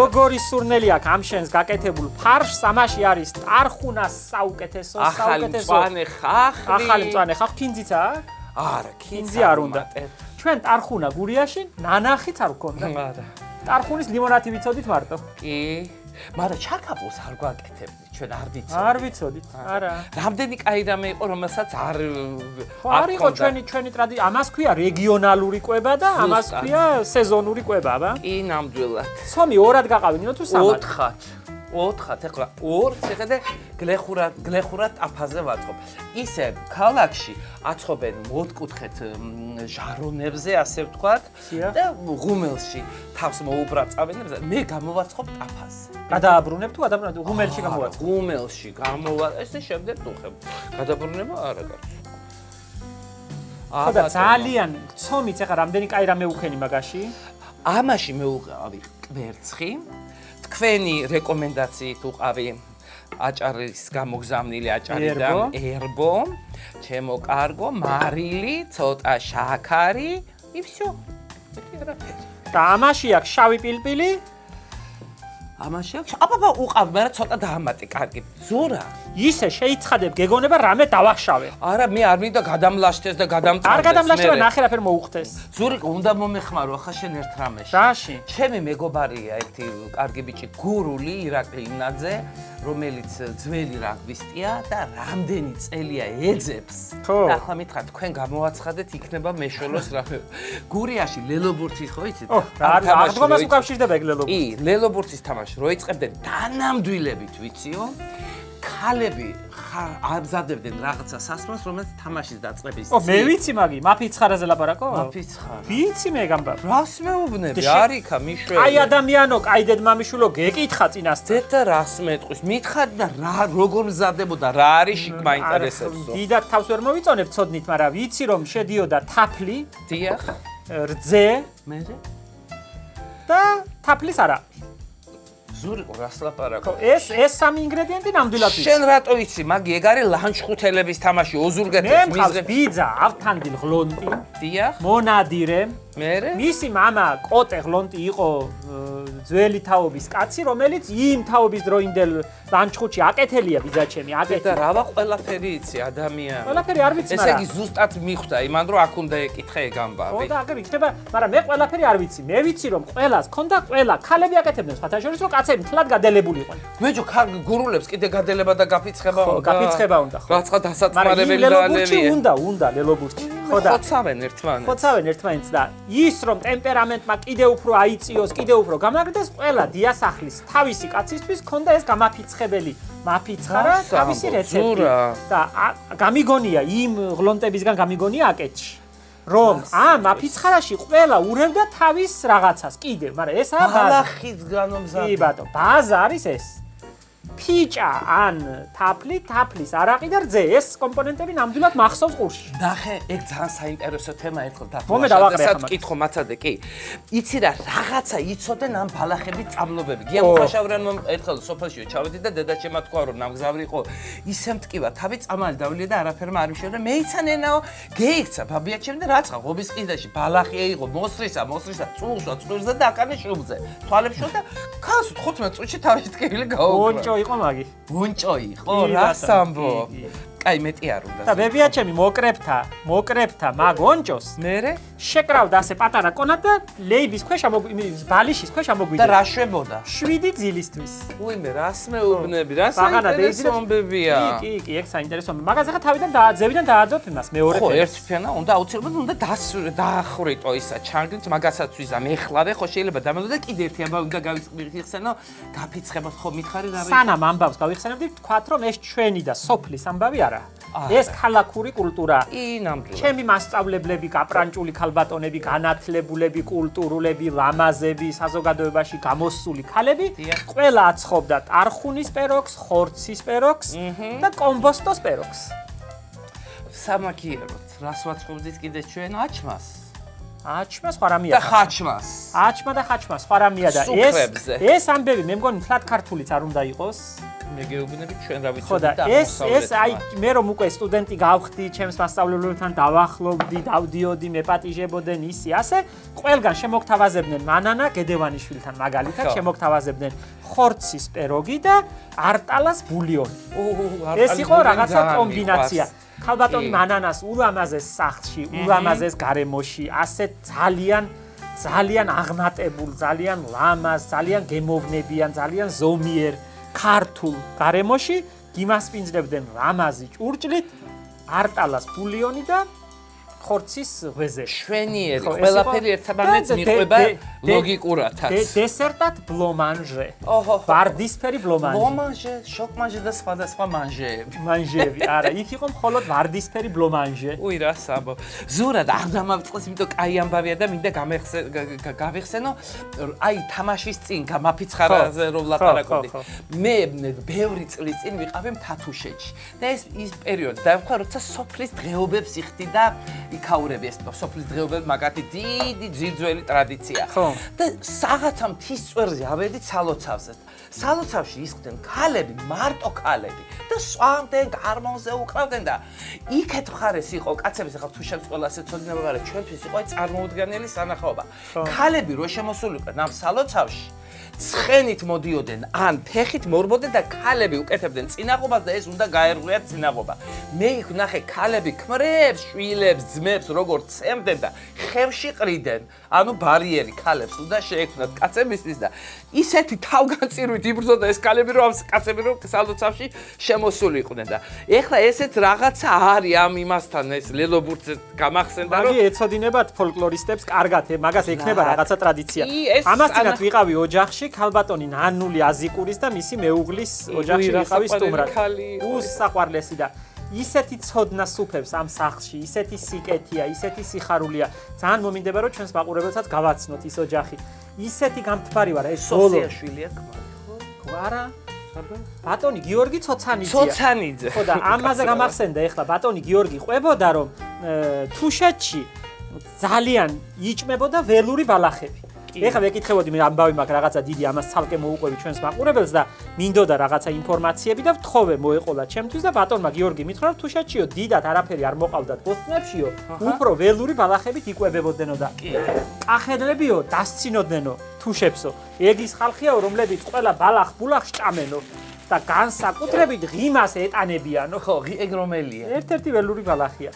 როგორი სურნელი აქვს ამ შენს გაკეთებულ ფარშს, ამაში არის ტარხუნას საუკეთესო. ახალი მწვანე ხახვი. ახალი მწვანე ხახვი, ქინძიც აქვს? არა, ქინძი არ უნდა. ჩვენ ტარხუნა გურიაში ნანახიც არ გქონდა. არა. ტარხუნის ლიმონადი ვიცოდით მარტო? კი. მაგრამ ჩაქაბულს არ გვაკეთებდი, ჩვენ არ ვიცოდით. არ ვიცოდით. არა. რამდენი კაი რამე იყო, რომელსაც არ არ იყო ჩვენი ტრადიცია. ამას ქვია რეგიონალური კვება და ამას ქვია სეზონური კვება, აბა? კი, ნამდვილად. ცომი ორად გაყავინო თუ სამად? 4-4, ეხლა 2 შეხედე გლეხურად ტაფაზე ვაწყობ. ისე ქალაქში აწყობენ მოთხკუთხეთ ჟარონებზე, ასე ვთქვათ, და ღუმელში თავს მოუბრაწავენ და მე გამოვაწყობ ტაფაზე. გადააბრუნებ თუ გადააბრუნებ ღუმელში გამოვაწყობ? ღუმელში გამოვა, ესე შემდეგ ვუხებ. გადაბრუნება არა გაქვს. ხოდა ძალიან ცომიც ეხლა რამდენი კაი რამე უქენი მაგაში? ამაში მეუყავი კვერცხი. თქვენი რეკომენდაციით უყავი აჭარის გამოგზავნილი აჭარიდან ერბო, ჩემო კარგო, მარილი, ცოტა შაქარი, и всё. და ამაში აქვს შავი პილპილი? ამაში აქვს. აბა უყავ, მაგრამ ცოტა დაამატე, კარგი. ზურა. ისე შეიცხადებ, გეგონება რამე დავახშავე. არა, მე არ მინდა გადამლაშთეს და გადამწყვეტეს. არ გადამლაშთება, ნახე მოუხდეს. ზურიკო, უნდა მომეხმარო ახლა შენ ერთ რამეში. რაში? ჩემი მეგობარია ერთი კარგი ბიჭი, გურული ირაკლი ინაძე, რომელიც ძველი რაგბისტია და რამდენი წელია ეძებს. და ახლა მითხრა, თქვენ გამოაცხადეთ, იქნება მეშველოს რამე. გურიაში ლელობურთის ხო იცით? აღდგომას უკავშირდება ეგ ლელობურთი. კი, ლელობურთის თამაში რო იწყებდნენ დანამდვილებით ვიციო. ქალები აბზადებდნენ რაღაცა სასმელს, რომელიც თამაშის დაწყების წინ. მე ვიცი მაგი, მაფიცხარაზე ლაპარაკო? მაფიცხარა. ვიცი მე გამბა. რას მეუბნები? არიქა მიშველი. აი ადამიანო, აი დედმამიშვილო, გეკითხა წინასწარ. და რას მეტყვის? მითხარ და როგორ მზადებოდა, რა არის შიგ მაინტერესებს. დიდად თავს ვერ მოვიწონებ ცოდნით, მაგრამ ვიცი რომ შედიოდა თაფლი, დიახ, რძე, მე და თაფლის არა. ზურიკო, რას ლაპარაკობ? ეს სამი ინგრედიენტი ნამდვილად ვიცი. შენ რატო იცი? მაგი ეგ არის ლანჩხუთელების თამაში, ოზურგეთის მე მყავს ბიძა, ავთანდილ ღლონტი. დიახ. მონადირე. მერე? მისი მამა კოტე ღლონტი იყო ძველი თაობის კაცი, რომელიც იმ თაობის დროინდელ ლანჩხუთში აკეთელია ბიძაჩემი, აკეთე. და რავა ყველაფერი იცი ადამიანი. ყველაფერი არ ვიცი, მაგრამ ესე იგი ზუსტად მიხვდა იმან რომ აქ უნდა ეკითხე ეგ ამბავი. ხო და აგერ იქნება, მაგრამ მე ყველაფერი არ ვიცი. მე ვიცი რომ ყველას ქონდა ყველა ქალები აკეთებდნენ სხვათა შორის რომ კაცები თლად გადელებული იყვნენ. მეჯო გურულებს კიდე გადელება და გაფიცხება უნდა. ხო, გაფიცხება უნდა. რაცხა დასაწმარებელი დალევია. უნდა ლელობურთში. ხო და ხოცავენ ერთმანეთს. ხოცავენ ერთმანეთს და ის რომ ტემპერამენტმა კიდე უფრო აიწიოს, კიდე უფრო გამაგრდეს, ყველა დიასახლის თავისი კაცისთვის ქონდა ეს გამაფიცხებელი მაფიცხარა, თავისი რეცეპტი. და გამიგონია იმ ღლონტებისგან გამიგონია აკეთში. რომ ამ მაფიცხარაში ყველა ურევდა თავის რაღაცას კიდევ, მაგრამ ეს არა ბალახის განმზადება. კი ბატო, ბაზა არის ეს. ფიჭა ან თაფლის არაყი და რძე, ეს კომპონენტები ნამდვილად მახსოვს ყურში. ნახე, ეგ ძალიან საინტერესო თემა ერთხელ მომე დავაყრე ახლა. კითხო მაცადე, კი. იცი რა, რაღაცა იცოდნენ ამ ბალახების წამლობები. გია მუხაშავრანმა ერთხელ სოფელში ჩავედი და დედა ჩემმა თქვა რომ ნამგზავრი იყო. ისე მტკივა, თავი წამალი დავლია და არაფერმა არ მიშევდა. მე იცანენაო, გეიქცა ბაბია ჩემი და რაცხა ღობის ყიდაში ბალახი ეიღო, მოსრისა, წულსა, წვირზე და აკანე შუბზე. თვალებს შო და ქალს 15 წუთში თავის ტკივილი გაუგრა. იყო მაგი. ბუნჭო იყო, რას ამბობ? კაი, მეტი არ უნდა. და ბებიაჩემი მოკრებთა მაგ ონჭოს. მერე შეკრავდა ასე პატარა კონად და ლეიბის ქვეშ ბალიშის ქვეშ ამოგვიდა. და რა შვებოდა? 7 ძილისთვის. უიმე, რას მეუბნები, რა საინტერესო ამბებია. კი, ეგ საინტერესო. მაგაზე ხა თავიდან დააძევიდან დააძოთ იმას მეორე. ხო, ერთფენა უნდა აუცილებლად უნდა დაახრიტო ისა ჩანგრით, მაგასაც ვიზამ ეხლავე, ხო შეიძლება დამელო და კიდე ერთი ამბავი უნდა გავიხსენო, გაფიცხებოთ ხო მითხარი რა. სანამ ამბავს გავიხსენებდით, თქვათ რომ ეს ჩვენი და სოფლის ამბავი არა. ეს ქალაქური კულტურა. კი, ნამდვილად. ჩემი მასწავლებლები, გაპრანჭული ქალბატონები, განათლებულები, კულტურულები, ლამაზები, საზოგადოებაში გამოსული ქალები, ყველა აცხობდა ტარხუნის პეროქს, ხორცის პეროქს და კომბოსტოს პეროქს. სამაქიეროთ, რას ვაცხობდით კიდე ჩვენ აჩმას? აჩმა სხვა რამეა. და ხაჩმას. აჩმა და ხაჩმა სხვა რამეა და ეს ამბები მე მგონი ფლატ ქართულიც არ უნდა იყოს. მე გეუბნები ჩვენ რა ვიცოდი ხო და ეს აი მე რომ უკვე სტუდენტი გავხდი, ჩემს მასწავლებლებთან დავახლოვდი, დავდიოდი, მეპატიჟებოდნენ ისი, ასე ყველგან შემოგთავაზებდნენ მანანა გედევანიშვილთან მაგალითად შემოგთავაზებდნენ ხორცის პეროგი და არტალას ბულიონი. ეს იყო რაღაცა კომბინაცია. ქალბატონი მანანას ულამაზეს სახლში, ულამაზეს გარემოში, ასე ძალიან აღნატებულ, ძალიან ლამაზ, ძალიან გემოვნებიან, ძალიან ზომიერ ქართულ გარემოში გიმასპინძლებდნენ ლამაზი ჭურჭლით, არტალას ბულიონი და ხორცის ღვეზე. შვენიერი, ყველაფერი ერთმანეთს მიყვება ლოგიკურათაც. დესერტად ბლომანჟე. ვარდისფერი ბლომანჟე. ბლომანჟე, შოკმანჟე და სხვადასხვა მანჟეები. მანჟეები, არა, იქ იყო მხოლოდ ვარდისფერი ბლომანჟე. უი რა საბო. ზურად არ დამავწყდეს, იმიტომ კაი ამბავია და მინდა გავიხსენო, აი თამაშის წინ გამაფიცხარაზე რომ ვლაპარაკობდი. მე ბევრი წლის წინ ვიყავი მთათუშეთში და ის პერიოდი დავხვა, როცა სოფლის დღეობებს იხდი და იქაურები ეს სოფლის დღეობები მაგათი დიდი ძირძველი ტრადიცია. და საღაცა მთის წვერზე ავედით სალოცავზე. სალოცავში ისხდნენ ქალები, მარტო ქალები და სვამდნენ, გარმონზე უკრავდნენ და იქეთ მხარეს იყო კაცების ახლა თუ შევს ყველა ეცოდინება, მაგრამ ჩვენთვის იყო წარმოუდგენელი სანახაობა. ქალები რო შემოსულიყვნენ ამ სალოცავში ცხენით მოდიოდნენ ან ფეხით მორბოდნენ და ქალები უკეთებდნენ წინაღობას და ეს უნდა გაერღვიათ წინაღობა. მე იქ ვნახე ქალები ქმრებს, შვილებს, ძმებს როგორ წემდნენ და ხევში ყრიდნენ. ანუ ბარიერი ქალებს უნდა შეექმნათ კაცებისთვის და ისეთი თავგანწირვით იბრძოდა ეს ქალები რომ კაცები რომ სალოცავში შემოსულიყვნენ და ეხლა ესეც რაღაცა არის ამ იმასთან ეს ლელობურთზე გამახსენდა რომ მაგი ეცოდინებათ ფოლკლორისტებს კარგად მაგას ექნება რაღაცა ტრადიცია. ამასთანაც ვიყავი ოჯახში ქალბატონი ნანული აზიკურის და მისი მეუღლის ოჯახში ვიყავი სტუმრად. უსაყვარლესი და ისეთი ცოდნა სუფევს ამ სახლში, ისეთი სიკეთია, ისეთი სიხარულია. ძალიან მომინდება რომ ჩვენს მაყურებელსაც გავაცნოთ ის ოჯახი. ისეთი გამთბარი ვარ ეს ბოლო შვილია ხო? არა. ბატონი გიორგი ცოცანიძეა. ცოცანიძე. ხო და ამაზე გამახსენდა ეხლა ბატონი გიორგი ყვებოდა რომ თუშეთში ძალიან იჭმებოდა ველური ბალახები. ეხლა ვეკითხებოდი მე ამბავი მაქვს რაღაცა დიდი ამას ცალკე მოუყვები ჩვენს მაყურებელს და მინდოდა რაღაცა ინფორმაციები და ვთხოვე მოეყოლა ჩემთვის და ბატონმა გიორგი მითხრა რომ თუშეთშიო დიდად არაფერი არ მოყავდათ ბოსტნებშიო უფრო ველური ბალახებით იკვებებოდნენო და კახედლებიო დასცინოდნენო თუშებსო ეგის ხალხიაო რომლებიც ყველა ბალახ-ბულახს ჭამენო და განსაკუთრებით ღიმას ეტანებიანო ხო ეგ რომელია ერთ-ერთი ველური ბალახია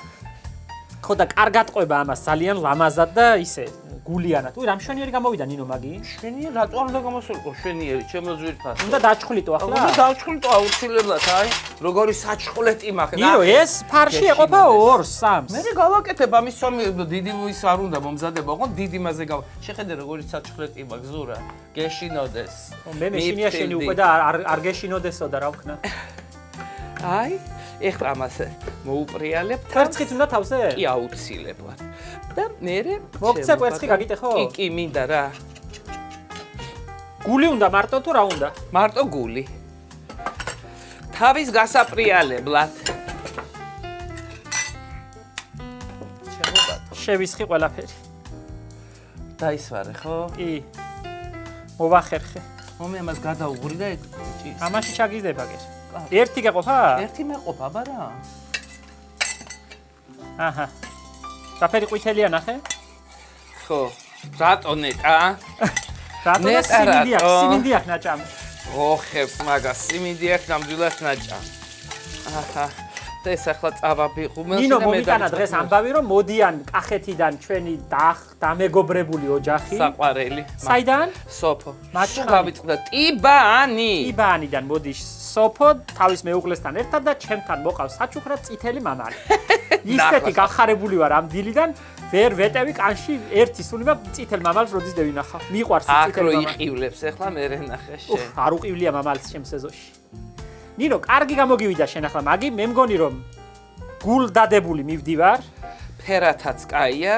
ხო და კარგად ყვება ამას ძალიან ლამაზად და ისე გულიანად. უი, რა მშვენიერი გამოვიდა ნინო მაგი? მშვენიერი, რატო არ უნდა გამოსულიყო მშვენიერი, ჩემო ძვირფასი. უნდა დაჩხლიტო ახლა? უნდა დაჩხლიტო აუცილებლად, აი, როგორი საჩხლეტი მაქვს. ნინო, ეს ფარში ეყოფა 2-3. მე გავაკეთებ ამის სამი დიდი ის არ უნდა მომზადება, ხო, დიდი მასე შეხედე როგორი საჩხლეტი მაქვს ზურა. გეშინოდეს. მე მეშინია შენი უკვე და არ გეშინოდესო და რა ვქნა. აი, ეხლა ამას მოუპრიალებ. კვერცხით უნდა თავზე? კი, აუცილებლად. და მერე მოგცე კვერცხი გაგიტე ხო? კი, მინდა რა. გული უნდა მარტო თუ რა უნდა? მარტო გული. თავის გასაპრიალებლად. შევისხი ყველაფერი. დაისვარე ხო? კი. მოვახერხე. მომე ამას გადაუღრი და ჭის. ამაში ჩაგიზდება გერ. ერთი გაყოფა? ერთი მეყოფა, აბარა. აჰა. დაფერი ყვითელია ნახე? ხო. რატო ნეტა? რატო და სიმინდი აქვს ნაჭამი. ოხებს მაგას სიმინდი აქვს ნამდვილად ნაჭამი. აჰა. და ეს ახლა წავაბიღუმელ ნინო მომიტანა დღეს ამბავი რომ მოდიან კახეთიდან ჩვენი დამეგობრებული ოჯახი. საყვარელი. საიდან? სოფო. სულ გავიწყდა ტიბანი. ტიბანიდან მოდის სოფო თავის მეუღლესთან ერთად და ჩემთან მოყავს საჩუქრად წითელი მამალი. ისეთი გახარებული ვარ ამ დილიდან ვერ ვეტევი კანში ერთი სულმა წითელ მამალს როდის დევინახავ. მიყვარს წითელი მამალი. აკრო იყივლებს ახლა მე ნახე შენ. არ უყივლია მამალს ჩემ სეზონში. ნინო, კარგი გამოგივიდა შენ ახლა მაგი, მე მგონი რომ გულდადებული მივდივარ. ფერათაც კაია,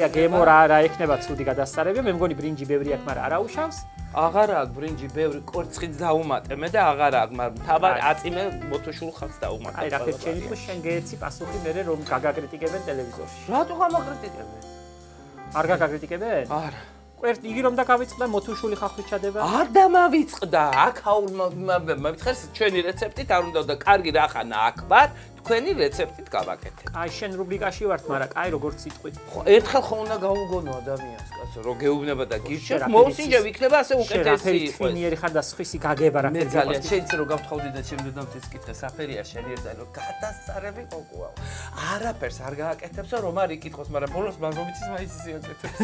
გემო რა ექნება ცუდი გადასწარები. მე მგონი ბრინჯი ბევრი აქვს, მაგრამ არაუშავს. აღარა აქვს ბრინჯი ბევრი, კვერცხით დაუმატე მე და აღარა აქვს, მაგრამ თავად აწიმე მოთოშულხაც დაუმატე. აი, რაფერ შენ იყო შენ გეეცი პასუხი მე რომ გაგაკრიტიკებენ ტელევიზორში. რატო გამაკრიტიკებენ? არ გაგაკრიტიკებენ? არა. იგი რომ და გავიწყდა მოთუშული ხახვის ჩადება? არ დამავიწყდა, აქ მივითხარ ჩვენი რეცეპტით არ უნდა და კარგი რახანა აქ ვარ, თქვენი რეცეპტით გავაკეთებ. აი შენ რუბრიკაში ვართ, მაგრამ აი როგორც სიტყვით. ხო, ერთხელ ხო უნდა გაუგონო ადამიანს, კაცო, რომ გეუბნება და გირჩევ, მოუსინჯა ვიქნება ასე უკეთესი იყოს. ფინიერი ხარ და სხვისი გაგება რა. მე ძალიან შეიძლება რომ გავთხოვდი და ჩემ დედამთის კითხეს აფერია შენი ერთად რომ გადასწარები კოკოა. არაფერს არ გააკეთებს რომ არ იკითხოს, მაგრამ ბოლოს მან რომ იცის მაინც ისე აკეთებს.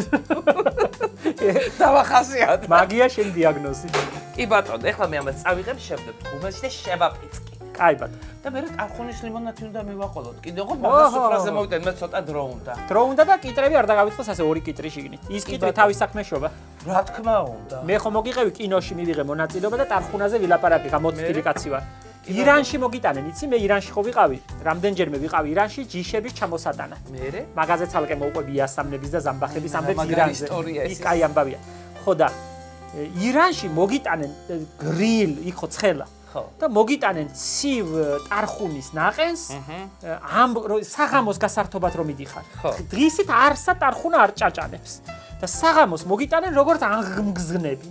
დავახასიათ. მაგია შენ დიაგნოზი. კი ბატონო, ეხლა მე ამას წავიღებ, შევდებ ხუმელში და შევაფიცკი. კაი ბატონო. და მე არხონის ლიმონადი უნდა მივაყოლოთ. კიდე ხო მაგას სუფრაზე მოვიტან, მე ცოტა დრო უნდა. დრო უნდა და კიტრები არ დაგავიწყოს ასე 2 კიტრი შიგნით. ის კიტრი თავის საქმეშობა. რა თქმა უნდა. მე ხომ მოგიყევი კინოში მივიღე მონაწილეობა და ტარხუნაზე ვილაპარაკე, გამოცდილი კაცი ვარ. ირანში მოგიტანენ, იცი მე ირანში ხო ვიყავი? რამდენჯერმე ვიყავი ირანში ჯიშების ჩამოსატანად. მერე? მაგაზე ცალკე მოვყვები იასამნების და ზამბახების ამბებს ირანზე. ის კაი ამბავია. ხო და ირანში მოგიტანენ გრილ, იქ ხო ცხელა. და მოგიტანენ ცივ ტარხუნის ნაყენს ამ საღამოს გასართობად რომ მიდიხარ. დღისით არსა ტარხუნა არ ჭაჭანებს. და საღამოს მოგიტანენ როგორც ანგმგზნები.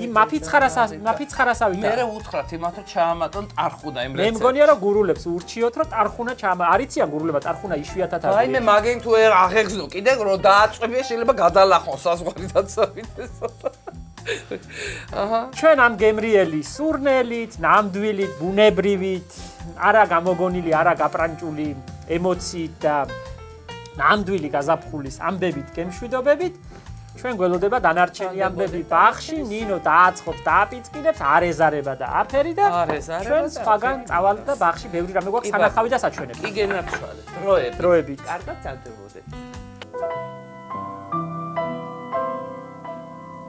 იმ მაფიცხარასავი მე უთხრათ იმათ რომ ჩაამატონ ტარხუნა იმ რეცეპტს. მე მგონია რომ გურულებს ურჩიოთ რომ ტარხუნა არიციან გურულება ტარხუნა იშვიათად არის. აი მე მაგენ თუ აღეგზნო კიდე რომ დააწყვებია შეიძლება გადალახონ საზღვარიდან წავიდეს. აჰა. ჩვენ ამ გემრიელი სურნელით, ნამდვილით, ბუნებრივით, არა გამოგონილი, არა გაპრანჭული ემოციით და ნამდვილი გაზაფხულის ამბებით, გემშვიდობებით, ჩვენ გველოდება დანარჩენი ამბები ბაღში, ნინო დააცხობს, დააპიწყინებს, არ ეზარება და აფერი და ჩვენ სხვაგან წავალთ და ბაღში ბევრი რამე გვაქვს სანახავი და საჩვენებელი. კი გენაცვალე. დროებით. დროებით. კარგად წავდებოდეთ.